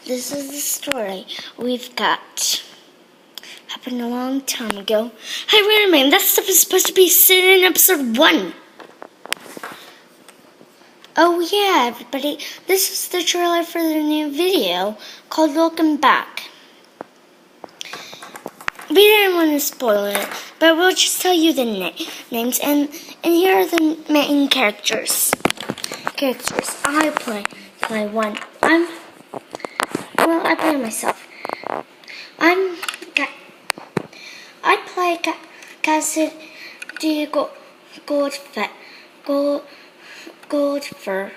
this is the story we've got. Happened a long time ago. Hey, wait a minute. That stuff is supposed to be seen in episode 1. Oh, yeah, everybody. This is the trailer for the new video called Looking Back. We didn't want to spoil it, but we'll just tell you the names. And here are the main characters. I play one. I play myself. I play Cassidy Goldfur.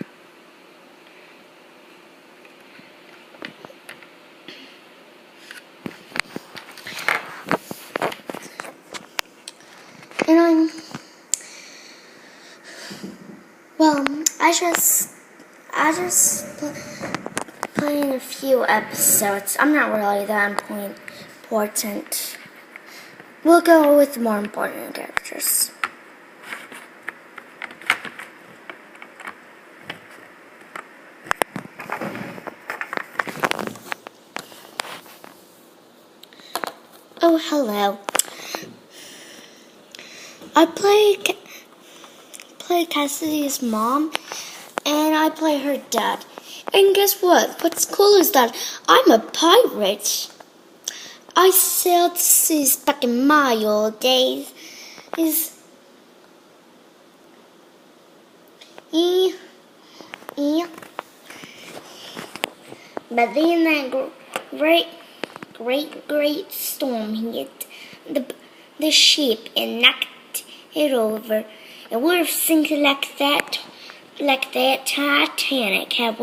And I just play in a few episodes. I'm not really that important. We'll go with more important characters. Oh, hello. I play Cassidy's mom, and I play her dad. And guess what? What's cool is that I'm a pirate. I sailed seas back in my old days. But then that great storm hit the ship and knocked it over. It would have sunk like that Titanic had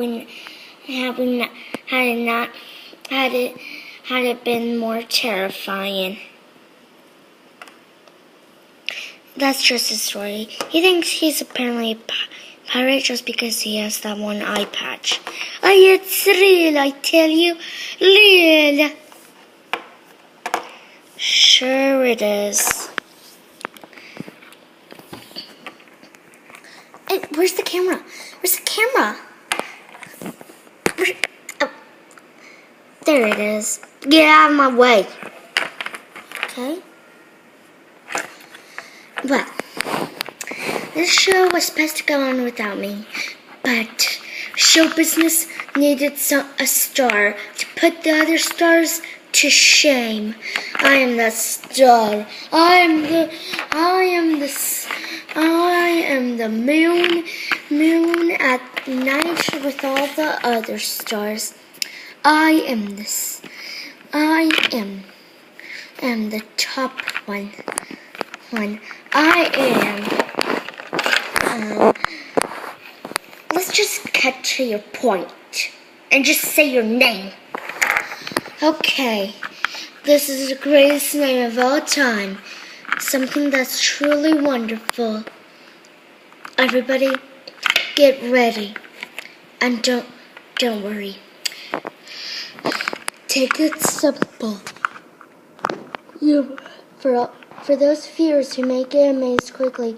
it been more terrifying. That's just his story. He thinks he's apparently a pirate just because he has that one eye patch. Oh, it's real, I tell you. Real. Sure it is. Hey, where's the camera? Oh, there it is. Get out of my way. Okay. Well, this show was supposed to go on without me, but show business needed a star to put the other stars to shame. I am the star. I am the moon at night with all the other stars. I am the top one. Let's just cut to your point and just say your name. Okay, this is the greatest name of all time. Something that's truly wonderful. Everybody, get ready. And don't worry. Take it simple. For those viewers who may get amazed quickly,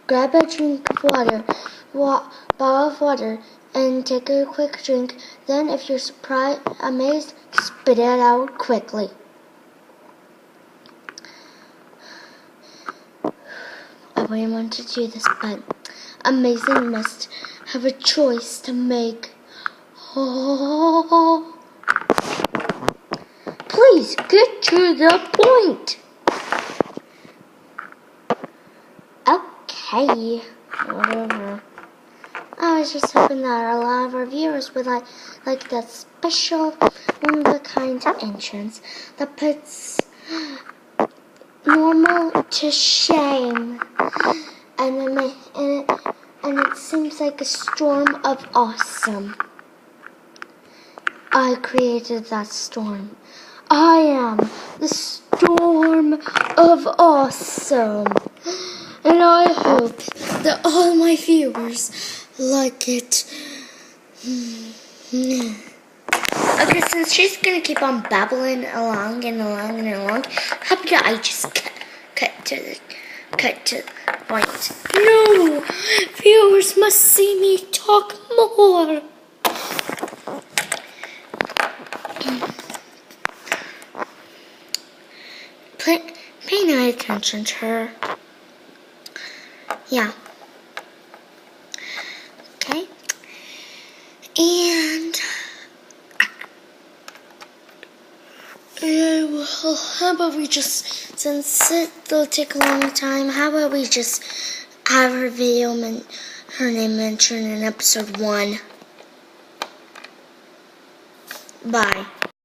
grab a drink of water, bottle of water, and take a quick drink. Then, if you're amazed, spit it out quickly. I wouldn't want to do this, but amazing must have a choice to make. Oh. Please get to the point. Okay, whatever. I was just hoping that a lot of our viewers would like that special, one-of-a-kind entrance that puts normal to shame, and it seems like a storm of awesome. I created that storm. I am the storm of awesome. And I hope that all my viewers like it. Okay, since she's gonna keep on babbling along, how about I just cut to the point? No, viewers must see me talk more. pay no attention to her. Yeah. Okay. And well, how about we just, since it'll take a long time, how about we just have her video, her name mentioned in episode 1. Bye.